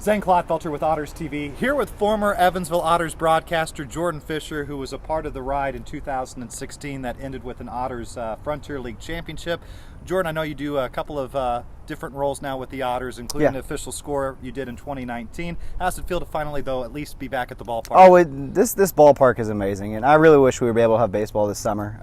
Zane Clodfelter with Otters TV, here with former Evansville Otters broadcaster Jordan Fisher, who was a part of the ride in 2016 that ended with an Otters Frontier League championship. Jordan, I know you do a couple of different roles now with the Otters, including the official score you did in 2019. How's it feel to finally, though, at least be back at the ballpark? Oh, this ballpark is amazing, and I really wish we would be able to have baseball this summer.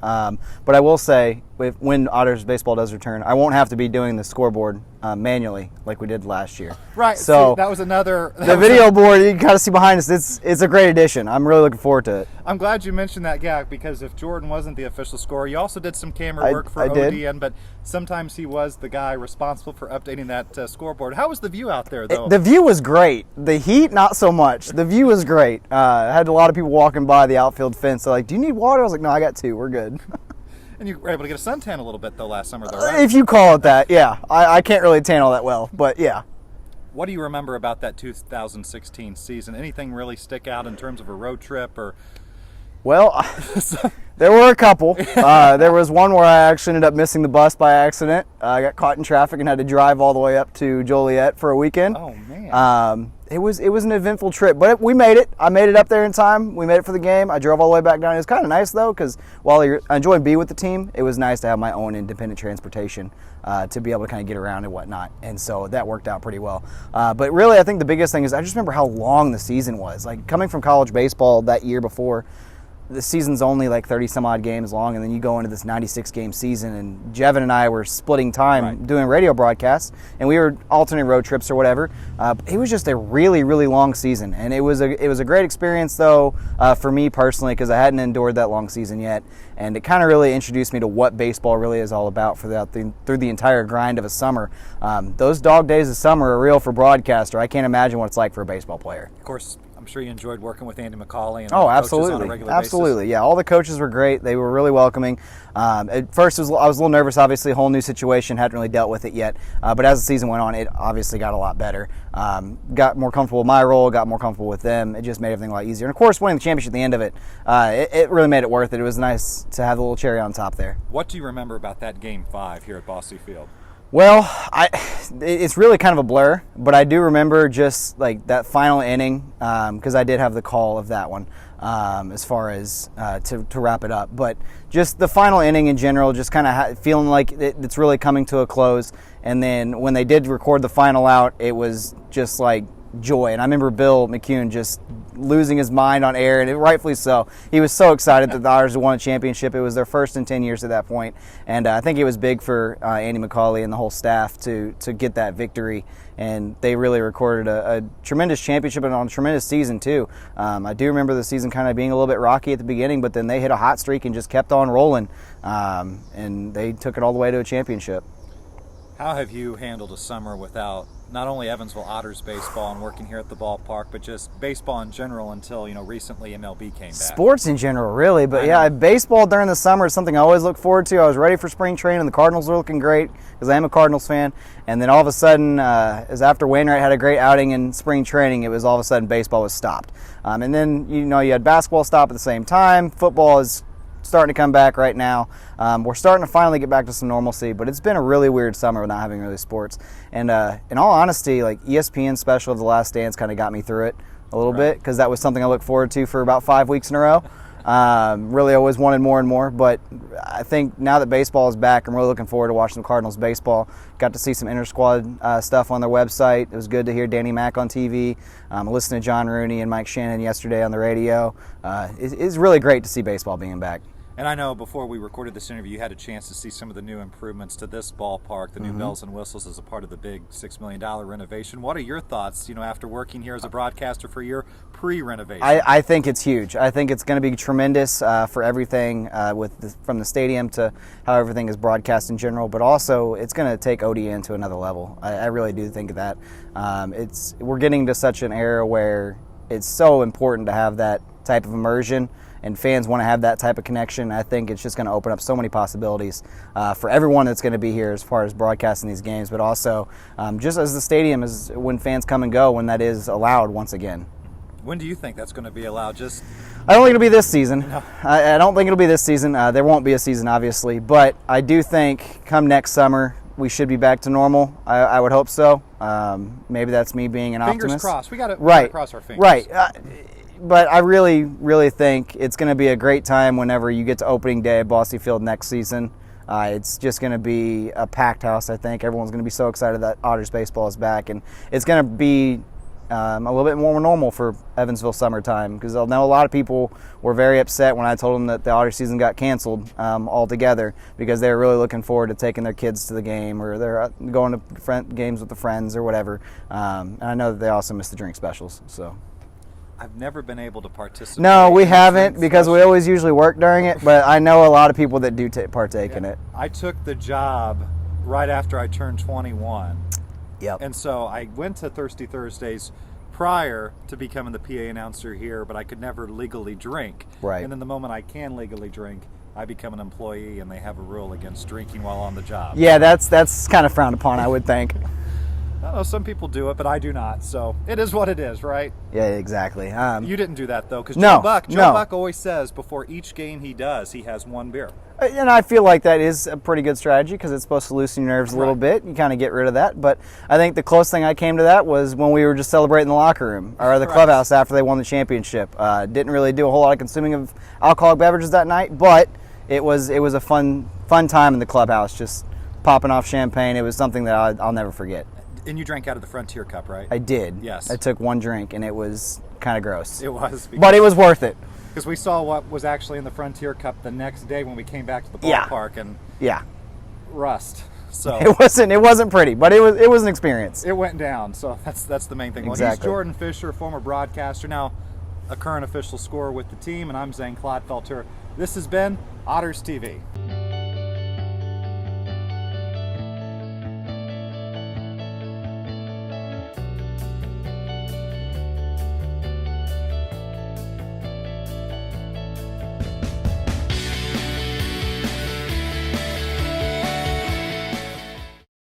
But I will say, when Otters baseball does return, I won't have to be doing the scoreboard manually like we did last year. Right. So see, that was another. The video board you can kind of see behind us. It's a great addition. I'm really looking forward to it. I'm glad you mentioned that, because if Jordan wasn't the official scorer, you also did some camera work for ODN, but sometimes he was the guy responsible for updating that scoreboard. How was the view out there, though? The view was great. The heat, not so much. The view was great. I had a lot of people walking by the outfield fence. They're like, "Do you need water?" I was like, "No, I got two. We're good." And you were able to get a suntan a little bit, though, last summer, though, right? If you call it that, yeah. I can't really tan all that well, but yeah. What do you remember about that 2016 season? Anything really stick out in terms of a road trip or? Well, there were a couple. There was one where I actually ended up missing the bus by accident. I got caught in traffic and had to drive all the way up to Joliet for a weekend. Oh, man. It was an eventful trip, but we made it. I made it up there in time. We made it for the game. I drove all the way back down. It was kind of nice, though, because while I enjoyed being with the team, it was nice to have my own independent transportation to be able to kind of get around and whatnot. And so that worked out pretty well. But really, I think the biggest thing is I just remember how long the season was. Like, coming from college baseball that year before, the season's only like 30 some odd games long, and then you go into this 96 game season, and Jevin and I were splitting time doing radio broadcasts, and we were alternating road trips or whatever. It was just a really, really long season, and it was a great experience, though, for me personally, because I hadn't endured that long season yet, and it kind of really introduced me to what baseball really is all about through the entire grind of a summer. Those dog days of summer are real for broadcaster. I can't imagine what it's like for a baseball player. Of course, I'm sure you enjoyed working with Andy McCauley and absolutely. coaches on a regular absolutely. basis. Yeah, all the coaches were great. They were really welcoming. At first, I was a little nervous. Obviously, a whole new situation. Hadn't really dealt with it yet. But as the season went on, it obviously got a lot better. Got more comfortable with my role. Got more comfortable with them. It just made everything a lot easier. And of course, winning the championship at the end of it, it really made it worth it. It was nice to have a little cherry on top there. What do you remember about that Game 5 here at Bosse Field? Well, it's really kind of a blur, but I do remember just like that final inning, because I did have the call of that one as far as to wrap it up. But just the final inning in general, just kind of feeling like it's really coming to a close. And then when they did record the final out, it was just like joy. And I remember Bill McCune just losing his mind on air, and rightfully so. He was so excited that the Otters had won a championship. It was their first in 10 years at that point, and I think it was big for Andy McCauley and the whole staff to get that victory, and they really recorded a tremendous championship and on a tremendous season too. I do remember the season kind of being a little bit rocky at the beginning, but then they hit a hot streak and just kept on rolling, and they took it all the way to a championship. How have you handled a summer without not only Evansville Otters baseball and working here at the ballpark, but just baseball in general until, recently MLB came back? Sports in general, really. But yeah, baseball during the summer is something I always look forward to. I was ready for spring training. The Cardinals were looking great because I am a Cardinals fan. And then all of a sudden, as after Wainwright had a great outing in spring training, it was all of a sudden baseball was stopped. And then, you had basketball stop at the same time. Football is starting to come back right now. We're starting to finally get back to some normalcy, but it's been a really weird summer without having really sports. And in all honesty, like ESPN special of The Last Dance kind of got me through it a little bit, because that was something I looked forward to for about 5 weeks in a row. Really always wanted more and more, but I think now that baseball is back, I'm really looking forward to watching some Cardinals baseball. Got to see some inter-squad stuff on their website. It was good to hear Danny Mack on TV. I listened to John Rooney and Mike Shannon yesterday on the radio. It's really great to see baseball being back. And I know before we recorded this interview, you had a chance to see some of the new improvements to this ballpark, the new bells and whistles as a part of the big $6 million renovation. What are your thoughts, after working here as a broadcaster for your pre-renovation? I think it's huge. I think it's going to be tremendous for everything from the stadium to how everything is broadcast in general, but also it's going to take ODN to another level. I really do think of that. We're getting to such an era where it's so important to have that type of immersion, and fans want to have that type of connection. I think it's just going to open up so many possibilities for everyone that's going to be here as far as broadcasting these games, but also just as the stadium is when fans come and go, when that is allowed once again. When do you think that's going to be allowed? I don't think it'll be this season. No. I don't think it'll be this season. There won't be a season, obviously, but I do think come next summer, we should be back to normal. I would hope so. Maybe that's me being an Fingers optimist. crossed. We got to cross our fingers. Right. But I really, really think it's going to be a great time whenever you get to opening day at Bosse Field next season. It's just going to be a packed house, I think. Everyone's going to be so excited that Otters baseball is back. And it's going to be a little bit more normal for Evansville summertime, because I know a lot of people were very upset when I told them that the Otters season got canceled altogether, because they were really looking forward to taking their kids to the game, or they're going to games with the friends or whatever. And I know that they also miss the drink specials. So I've never been able to participate. No, we haven't, because we always usually work during it, but I know a lot of people that do partake in it. I took the job right after I turned 21. Yep. And so I went to Thirsty Thursdays prior to becoming the PA announcer here, but I could never legally drink. Right. And then the moment I can legally drink, I become an employee, and they have a rule against drinking while on the job. Yeah, that's kind of frowned upon, I would think. I don't know, some people do it, but I do not. So it is what it is, right? Yeah, exactly. You didn't do that, though, because No, Joe Buck always says before each game he does, he has one beer. And I feel like that is a pretty good strategy, because it's supposed to loosen your nerves a little bit. You kind of get rid of that. But I think the closest thing I came to that was when we were just celebrating the locker room, or the clubhouse after they won the championship. Didn't really do a whole lot of consuming of alcoholic beverages that night, but it was a fun time in the clubhouse, just popping off champagne. It was something that I'll never forget. And you drank out of the Frontier Cup, right? I did. Yes. I took one drink, and it was kind of gross. It was. But it was worth it. Because we saw what was actually in the Frontier Cup the next day when we came back to the ballpark, and rust. So it wasn't pretty, but it was an experience. It went down, so that's the main thing. Exactly. Well, he's Jordan Fisher, former broadcaster, now a current official scorer with the team, and I'm Zane Clodfelter. This has been Otters TV.